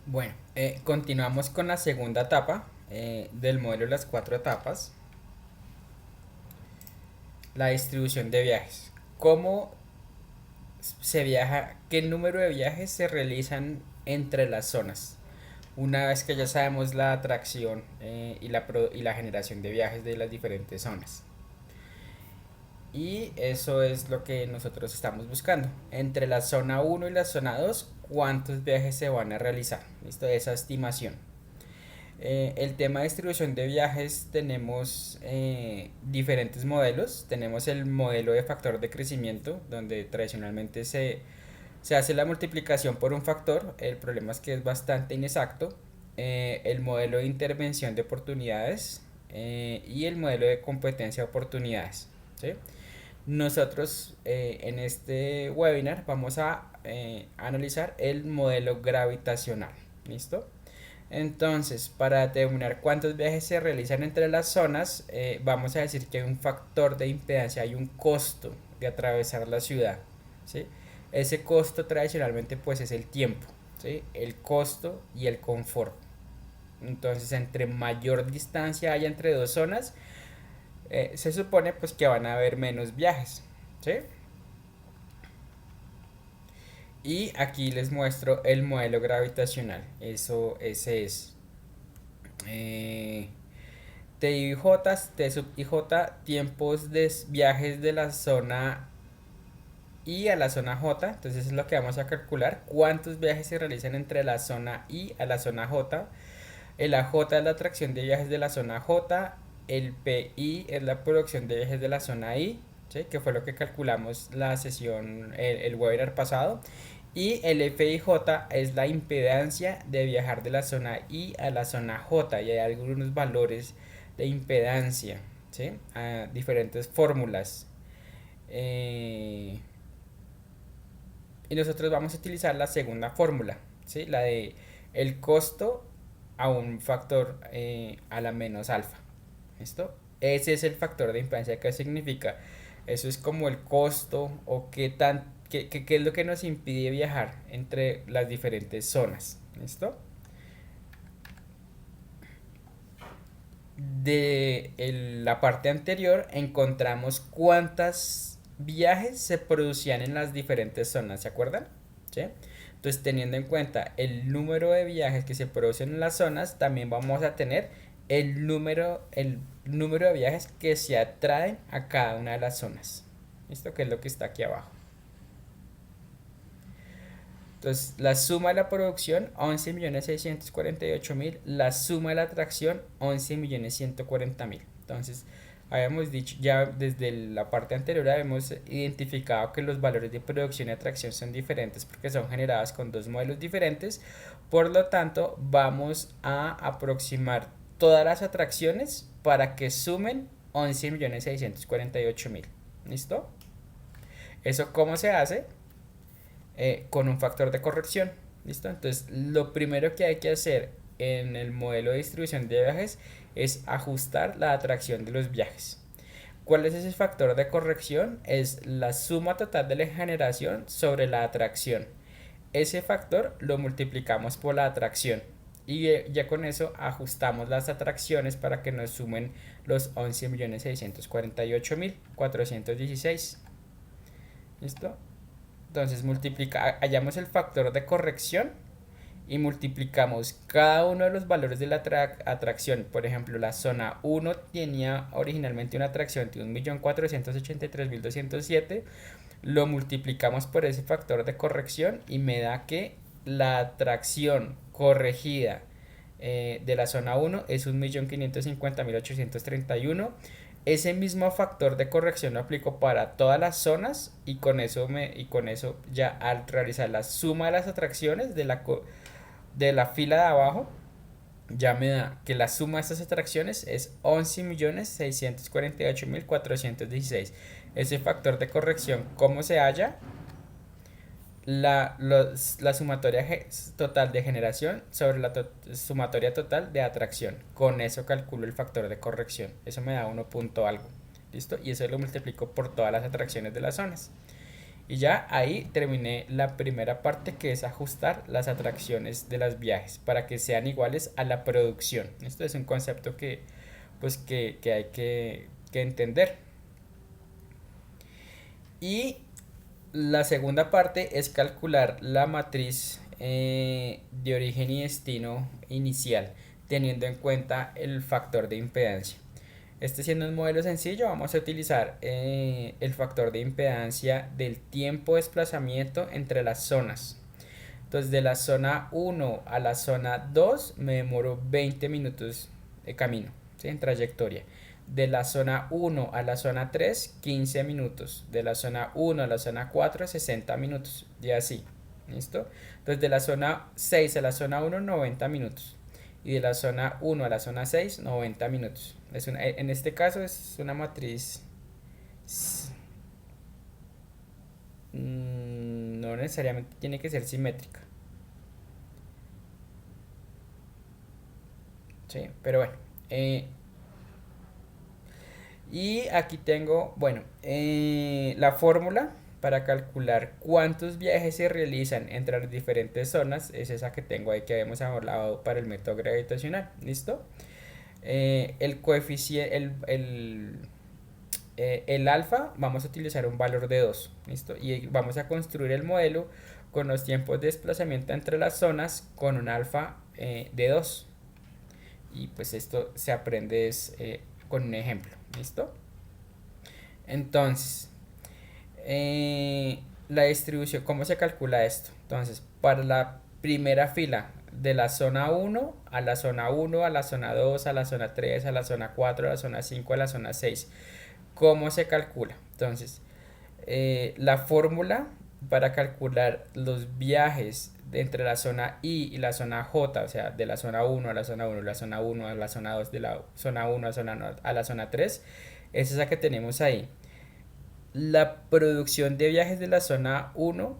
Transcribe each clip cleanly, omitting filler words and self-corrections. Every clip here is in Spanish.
Bueno, continuamos con la segunda etapa del modelo de las cuatro etapas, la distribución de viajes. ¿Cómo se viaja? ¿Qué número de viajes se realizan entre las zonas? Una vez que ya sabemos la atracción y la generación de viajes de las diferentes zonas. Y eso es lo que nosotros estamos buscando. Entre la zona uno y la zona 2, ¿cuántos viajes se van a realizar? ¿Listo? Esa estimación. El tema de distribución de viajes tenemos diferentes modelos. Tenemos el modelo de factor de crecimiento, donde tradicionalmente se hace la multiplicación por un factor. El problema es que es bastante inexacto. El modelo de intervención de oportunidades y el modelo de competencia de oportunidades. ¿Sí? Nosotros en este webinar vamos a analizar el modelo gravitacional. ¿Listo? Entonces, para determinar cuántos viajes se realizan entre las zonas, vamos a decir que hay un factor de impedancia, hay un costo de atravesar la ciudad, ¿sí? Ese costo tradicionalmente pues es el tiempo, ¿sí? El costo y el confort. Entonces, entre mayor distancia haya entre dos zonas, se supone pues que van a haber menos viajes, ¿sí? Y aquí les muestro el modelo gravitacional. Ese es. Eh, T y J, T sub y J, tiempos de viajes de la zona I a la zona J. Entonces es lo que vamos a calcular. ¿Cuántos viajes se realizan entre la zona I a la zona J? El AJ es la atracción de viajes de la zona J. El PI es la producción de viajes de la zona I, ¿sí? Que fue lo que calculamos la sesión, el webinar pasado. Y el FIJ es la impedancia de viajar de la zona I a la zona J. Y hay algunos valores de impedancia, ¿sí? A diferentes fórmulas. Eh, y nosotros vamos a utilizar la segunda fórmula, ¿sí? La de el costo a un factor a la menos alfa. ¿Listo? Ese es el factor de impedancia. ¿Qué significa? Eso es como el costo o qué es lo que nos impide viajar entre las diferentes zonas. ¿Listo? La parte anterior encontramos cuántos viajes se producían en las diferentes zonas, ¿se acuerdan? ¿Sí? Entonces, teniendo en cuenta el número de viajes que se producen en las zonas, también vamos a tener el número de viajes que se atraen a cada una de las zonas. ¿Listo? Que es lo que está aquí abajo. Entonces, la suma de la producción, 11.648.000. La suma de la atracción, 11.140.000. Entonces, habíamos dicho, ya desde la parte anterior habíamos identificado que los valores de producción y atracción son diferentes porque son generadas con dos modelos diferentes. Por lo tanto, vamos a aproximar todas las atracciones para que sumen 11.648.000. ¿Listo? ¿Eso cómo se hace? Con un factor de corrección. ¿Listo? Entonces, lo primero que hay que hacer en el modelo de distribución de viajes es ajustar la atracción de los viajes. ¿Cuál es ese factor de corrección? Es la suma total de la generación sobre la atracción. Ese factor lo multiplicamos por la atracción. Y ya con eso ajustamos las atracciones para que nos sumen los 11.648.416. ¿Listo? Entonces hallamos el factor de corrección y multiplicamos cada uno de los valores de la atracción. Por ejemplo, la zona uno tenía originalmente una atracción de 1.483.207. Lo multiplicamos por ese factor de corrección y me da que la atracción corregida de la zona uno es 1.550.831. Ese mismo factor de corrección lo aplico para todas las zonas y con eso ya al realizar la suma de las atracciones de la fila de abajo ya me da que la suma de estas atracciones es 11.648.416. Ese factor de corrección, ¿cómo se halla? La sumatoria total de generación sobre la sumatoria total de atracción. Con eso calculo el factor de corrección. Eso me da 1 punto algo. ¿Listo? Y eso lo multiplico por todas las atracciones de las zonas. Y ya ahí terminé la primera parte, que es ajustar las atracciones de los viajes para que sean iguales a la producción. Esto es un concepto que, pues, que hay que entender. Y la segunda parte es calcular la matriz de origen y destino inicial, teniendo en cuenta el factor de impedancia. Este siendo un modelo sencillo, vamos a utilizar el factor de impedancia del tiempo de desplazamiento entre las zonas. Entonces, de la zona 1 a la zona 2 me demoro 20 minutos de camino, ¿sí? En trayectoria. De la zona 1 a la zona 3, 15 minutos. De la zona 1 a la zona 4, 60 minutos. Y así. ¿Listo? Entonces, de la zona 6 a la zona 1, 90 minutos. Y de la zona 1 a la zona 6, 90 minutos. En este caso es una matriz no necesariamente tiene que ser simétrica. ¿Sí? Pero bueno. Y aquí tengo, bueno, la fórmula para calcular cuántos viajes se realizan entre las diferentes zonas es esa que tengo ahí que habíamos hablado para el método gravitacional. ¿Listo? El coeficiente, el alfa, vamos a utilizar un valor de 2. ¿Listo? Y vamos a construir el modelo con los tiempos de desplazamiento entre las zonas con un alfa de 2. Y pues esto se aprende con un ejemplo. ¿Listo? Entonces, la distribución, ¿cómo se calcula esto? Entonces, para la primera fila, de la zona 1 a la zona 1, a la zona 2, a la zona 3, a la zona 4, a la zona 5, a la zona 6. ¿Cómo se calcula? Entonces, la fórmula para calcular los viajes entre la zona I y la zona J, o sea, de la zona 1 a la zona 1, la zona 1 a la zona 2, de la zona 1 a la zona 3, es esa que tenemos ahí. La producción de viajes de la zona 1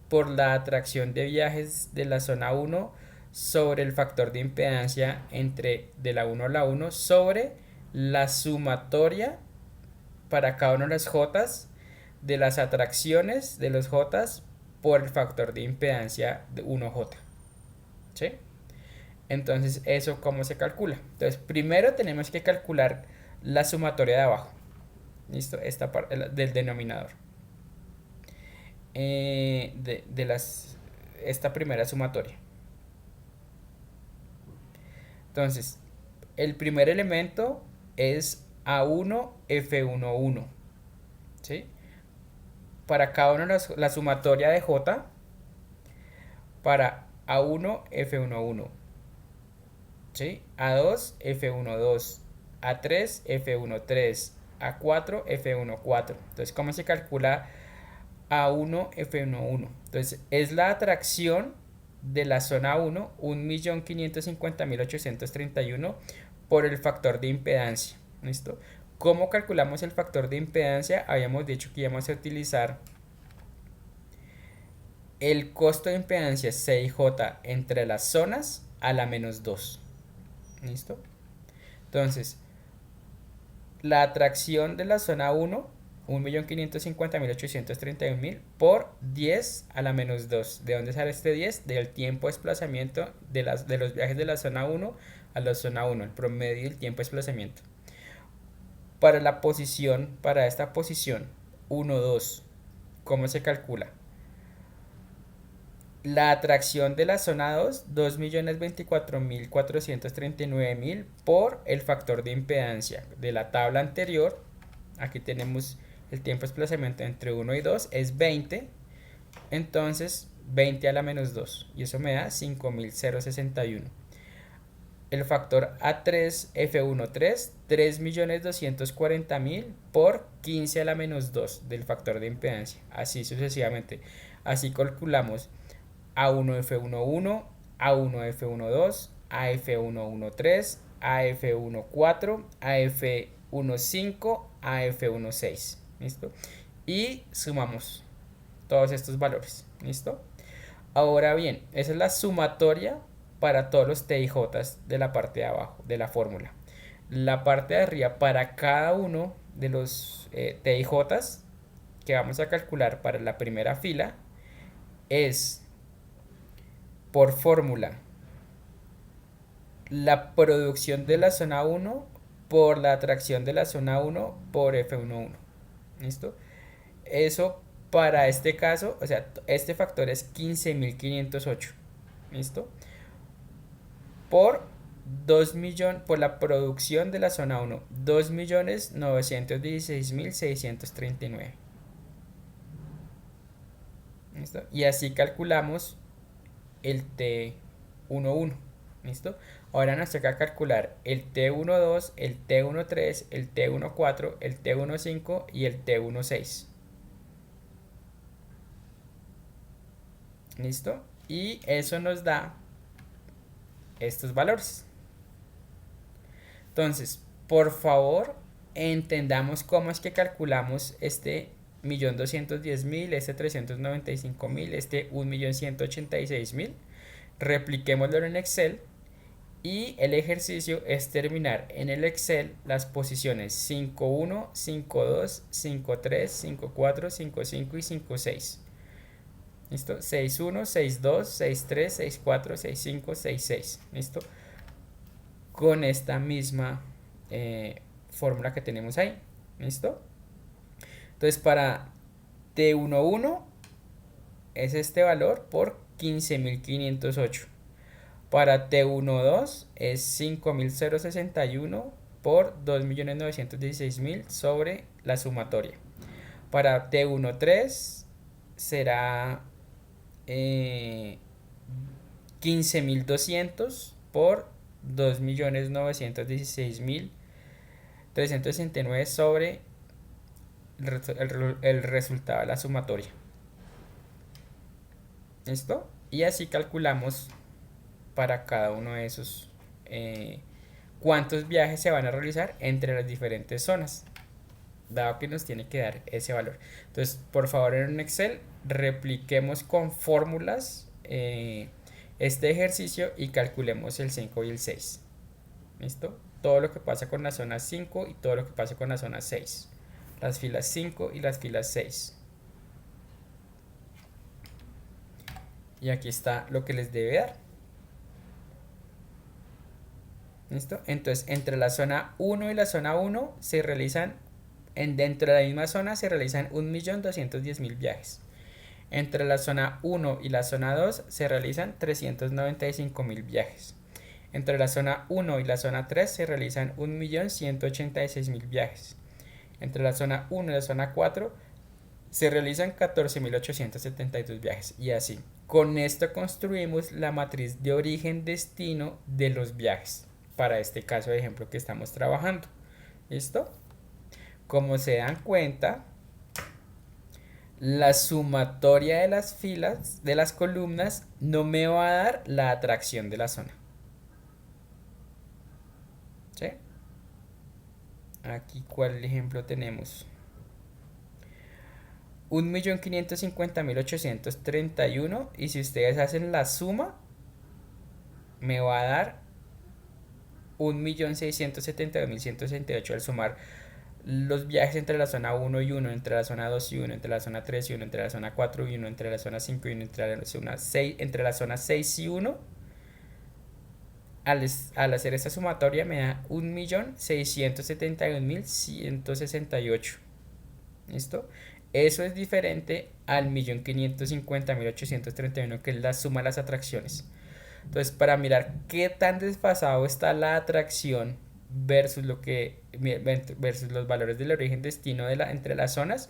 por la atracción de viajes de la zona 1 sobre el factor de impedancia entre de la 1 a la 1 sobre la sumatoria para cada una de las J de las atracciones de los J por el factor de impedancia de 1J. ¿Sí? Entonces, ¿eso cómo se calcula? Entonces, primero tenemos que calcular la sumatoria de abajo. ¿Listo? Esta parte del denominador. Esta primera sumatoria. Entonces, el primer elemento es A1F11. ¿Sí? Para cada uno la sumatoria de J para A1F11. ¿Sí? A2 F12, A3 F13, A4 F14. Entonces, ¿cómo se calcula A1 F11? Entonces, es la atracción de la zona 1, 1.550.831 por el factor de impedancia. ¿Listo? ¿Cómo calculamos el factor de impedancia? Habíamos dicho que íbamos a utilizar el costo de impedancia CIJ entre las zonas a la menos 2. ¿Listo? Entonces, la atracción de la zona 1, 1.550.831.000 por 10 a la menos 2. ¿De dónde sale este 10? Del tiempo de desplazamiento de los viajes de la zona 1 a la zona 1, el promedio del tiempo de desplazamiento. Para esta posición 1, 2, ¿cómo se calcula? La atracción de la zona 2, 2.024.439.000 por el factor de impedancia de la tabla anterior. Aquí tenemos el tiempo de desplazamiento entre 1 y 2, es 20. Entonces, 20 a la menos 2. Y eso me da 5.061. El factor A3 F13, 3.240.000 por 15 a la menos 2 del factor de impedancia. Así sucesivamente. Así calculamos A1F11, A1F12, AF113, AF14, AF15, AF16. ¿Listo? Y sumamos todos estos valores. ¿Listo? Ahora bien, esa es la sumatoria para todos los T y J de la parte de abajo de la fórmula. La parte de arriba, para cada uno de los T y J, que vamos a calcular para la primera fila es, por fórmula, la producción de la zona 1 por la atracción de la zona 1 por F11. ¿Listo? Eso para este caso, o sea, este factor es 15.508. ¿Listo? Por 2 millones, por la producción de la zona 1, 2.916.639. ¿Listo? Y así calculamos el T11. ¿Listo? Ahora nos toca calcular el T12, el T13, el T14, el T15 y el T16. ¿Listo? Y eso nos da estos valores. Entonces, por favor, entendamos cómo es que calculamos este 1.210.000, este 395.000, este 1.186.000. Repliquémoslo en Excel. Y el ejercicio es terminar en el Excel las posiciones 5.1, 5.2, 5.3, 5.4, 5.5 y 5.6. ¿Listo? 6.1, 6.2, 6.3, 6.4, 6.5, 6.6. ¿Listo? Con esta misma fórmula que tenemos ahí. ¿Listo? Entonces para T11 es este valor por 15.508. Para T12 es 5.061 por 2.916.000 sobre la sumatoria. Para T13 será 15.200 por 2.916.369 sobre el resultado de la sumatoria. ¿Listo? Y así calculamos para cada uno de esos cuántos viajes se van a realizar entre las diferentes zonas, dado que nos tiene que dar ese valor. Entonces, por favor, en un Excel repliquemos con fórmulas este ejercicio y calculemos el 5 y el 6. ¿Listo? Todo lo que pasa con la zona 5 y todo lo que pasa con la zona 6. Las filas 5 y las filas 6. Y aquí está lo que les debe dar. ¿Listo? Entonces, entre la zona 1 y la zona 1 se realizan, dentro de la misma zona se realizan 1.210.000 viajes. Entre la zona 1 y la zona 2 se realizan 395.000 viajes. Entre la zona 1 y la zona 3 se realizan 1.186.000 viajes. Entre la zona 1 y la zona 4 se realizan 14.872 viajes. Y así. Con esto construimos la matriz de origen-destino de los viajes para este caso de ejemplo que estamos trabajando. ¿Listo? Como se dan cuenta, la sumatoria de las filas, de las columnas, no me va a dar la atracción de la zona. ¿Sí? Aquí, ¿cuál ejemplo tenemos? 1.550.831, y si ustedes hacen la suma, me va a dar 1.672.168 al sumar los viajes entre la zona 1 y 1, entre la zona 2 y 1, entre la zona 3 y 1, entre la zona 4 y 1, entre la zona 5 y 1, entre la zona 6, entre la zona 6 y 1. Al hacer esta sumatoria me da 1.671.168. ¿Listo? Eso es diferente al 1.550.831, que es la suma de las atracciones. Entonces, para mirar qué tan desfasado está la atracción versus los valores del origen destino entre las zonas,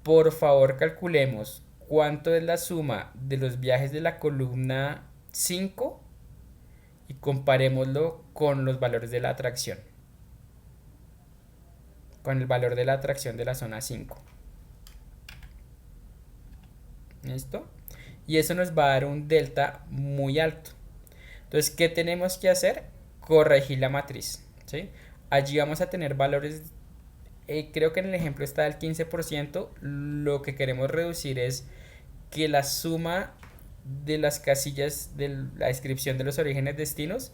por favor calculemos cuánto es la suma de los viajes de la columna 5 y comparémoslo con los valores de la atracción, con el valor de la atracción de la zona 5. ¿Listo? Y eso nos va a dar un delta muy alto. Entonces, ¿qué tenemos que hacer? Corregir la matriz, ¿sí? Allí vamos a tener valores, creo que en el ejemplo está del 15%. Lo que queremos reducir es que la suma de las casillas de la descripción de los orígenes destinos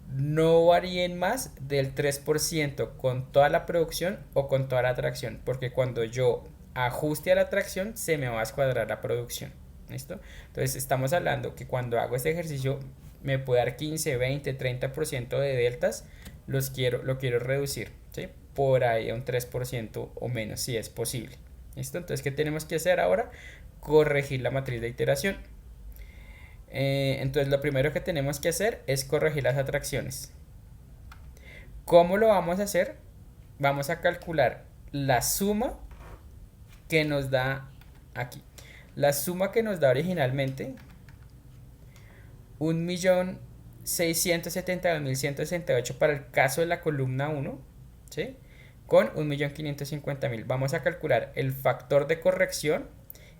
no varíen más del 3% con toda la producción o con toda la atracción, porque cuando yo ajuste a la atracción, se me va a descuadrar la producción. ¿Listo? Entonces estamos hablando que cuando hago este ejercicio me puede dar 15, 20, 30% de deltas, lo quiero reducir, ¿sí? Por ahí a un 3% o menos, si es posible. ¿Listo? Entonces, ¿qué tenemos que hacer ahora? Corregir la matriz de iteración. Entonces, lo primero que tenemos que hacer es corregir las atracciones. ¿Cómo lo vamos a hacer? Vamos a calcular la suma que nos da aquí. La suma que nos da originalmente 1.672.168 para el caso de la columna 1, ¿sí? Con 1.550.000. Vamos a calcular el factor de corrección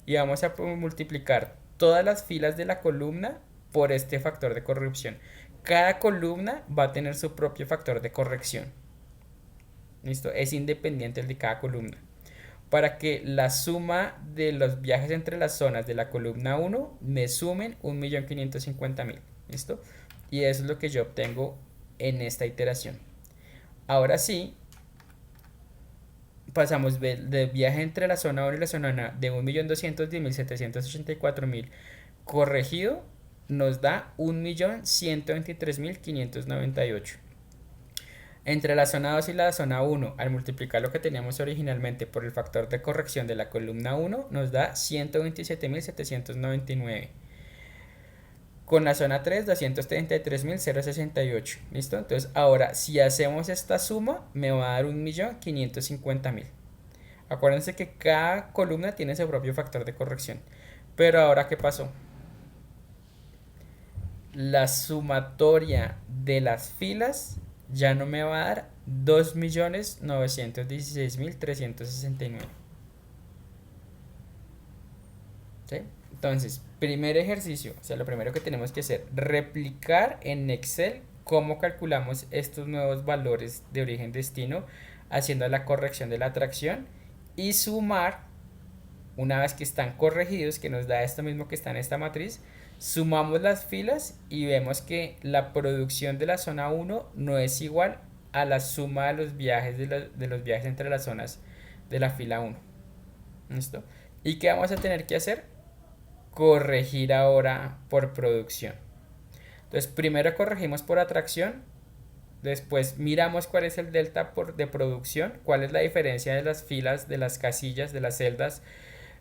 y vamos a multiplicar todas las filas de la columna por este factor de corrección. Cada columna va a tener su propio factor de corrección. ¿Listo? Es independiente el de cada columna. Para que la suma de los viajes entre las zonas de la columna 1 me sumen 1.550.000. ¿Listo? Y eso es lo que yo obtengo en esta iteración. Ahora sí, pasamos de viaje entre la zona 1 y la zona 1 de 1.210.784.000 corregido, nos da 1.123.598. Entre la zona 2 y la zona 1, al multiplicar lo que teníamos originalmente por el factor de corrección de la columna 1, nos da 127.799. Con la zona 3, 233.068. ¿Listo? Entonces, ahora, si hacemos esta suma, me va a dar 1.550.000. Acuérdense que cada columna tiene su propio factor de corrección. Pero ahora, ¿qué pasó? La sumatoria de las filas ya no me va a dar 2.916.369. ¿Sí? Entonces, primer ejercicio, o sea, lo primero que tenemos que hacer, replicar en Excel cómo calculamos estos nuevos valores de origen-destino haciendo la corrección de la atracción y sumar, una vez que están corregidos, que nos da esto mismo que está en esta matriz, sumamos las filas y vemos que la producción de la zona 1 no es igual a la suma de los viajes, de los viajes entre las zonas de la fila 1. ¿Listo? ¿Y qué vamos a tener que hacer? Corregir ahora por producción. Entonces, primero corregimos por atracción, después miramos cuál es el delta de producción, cuál es la diferencia de las filas, de las casillas, de las celdas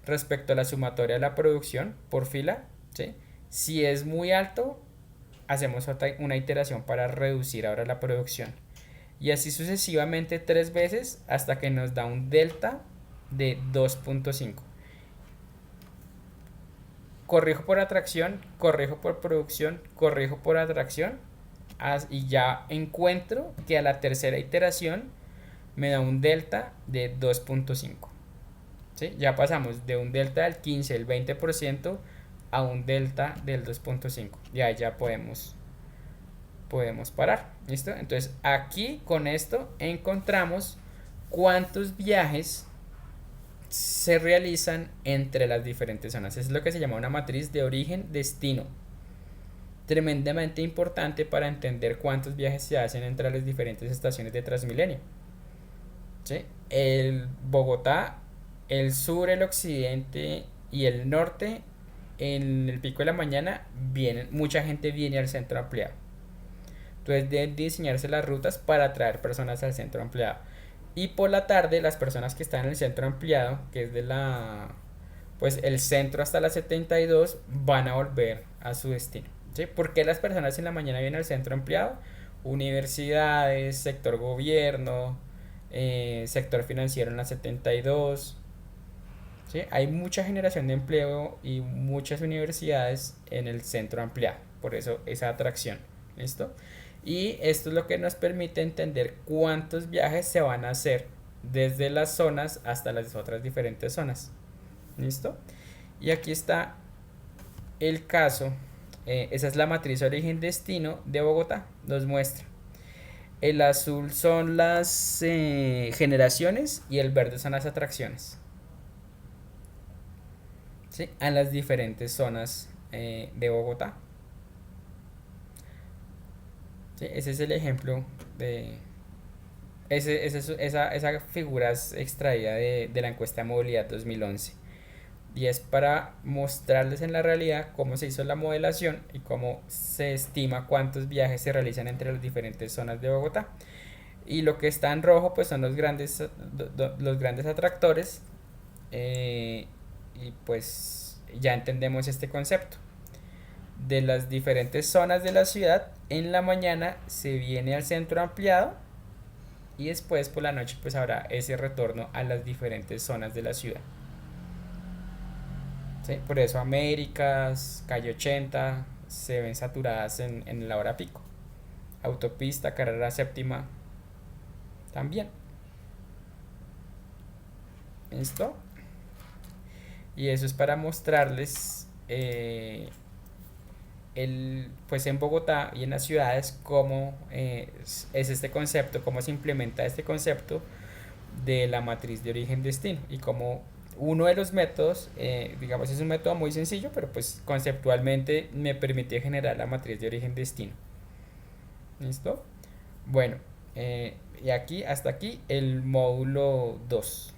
respecto a la sumatoria de la producción por fila, ¿sí? Si es muy alto, hacemos una iteración para reducir ahora la producción. Y así sucesivamente 3 veces hasta que nos da un delta de 2.5. Corrijo por atracción, corrijo por producción, corrijo por atracción. Y ya encuentro que a la tercera iteración me da un delta de 2.5. ¿Sí? Ya pasamos de un delta del 15, el 20% a un delta del 2.5. Ya podemos parar. ¿Listo? Entonces aquí con esto encontramos cuántos viajes se realizan entre las diferentes zonas. Es lo que se llama una matriz de origen-destino. Tremendamente importante para entender cuántos viajes se hacen entre las diferentes estaciones de Transmilenio. ¿Sí? El Bogotá, el sur, el occidente y el norte, en el pico de la mañana mucha gente viene al centro ampliado. Entonces deben diseñarse las rutas para atraer personas al centro ampliado. Y por la tarde las personas que están en el centro ampliado, que es pues el centro hasta la 72, van a volver a su destino. ¿Sí? ¿Por qué las personas en la mañana vienen al centro ampliado? Universidades, sector gobierno, sector financiero en la 72. ¿Sí? Hay mucha generación de empleo y muchas universidades en el centro ampliado. Por eso esa atracción. ¿Listo? Y esto es lo que nos permite entender cuántos viajes se van a hacer desde las zonas hasta las otras diferentes zonas. ¿Listo? Y aquí está el caso. Esa es la matriz origen-destino de Bogotá. Nos muestra. El azul son las generaciones y el verde son las atracciones. ¿Sí? A las diferentes zonas de Bogotá. ¿Sí? Ese es el ejemplo Esa figura es extraída de la encuesta de movilidad 2011 y es para mostrarles en la realidad cómo se hizo la modelación y cómo se estima cuántos viajes se realizan entre las diferentes zonas de Bogotá. Y lo que está en rojo pues son los grandes atractores, y pues ya entendemos este concepto. De las diferentes zonas de la ciudad, en la mañana se viene al centro ampliado y después por la noche pues habrá ese retorno a las diferentes zonas de la ciudad. ¿Sí? Por eso Américas, Calle 80 se ven saturadas en la hora pico. Autopista, carrera séptima también. ¿Listo? Y eso es para mostrarles, pues en Bogotá y en las ciudades cómo, es este concepto, cómo se implementa este concepto de la matriz de origen-destino y cómo uno de los métodos, digamos, es un método muy sencillo, pero pues conceptualmente me permite generar la matriz de origen-destino. ¿Listo? Bueno, y aquí, hasta aquí el módulo 2.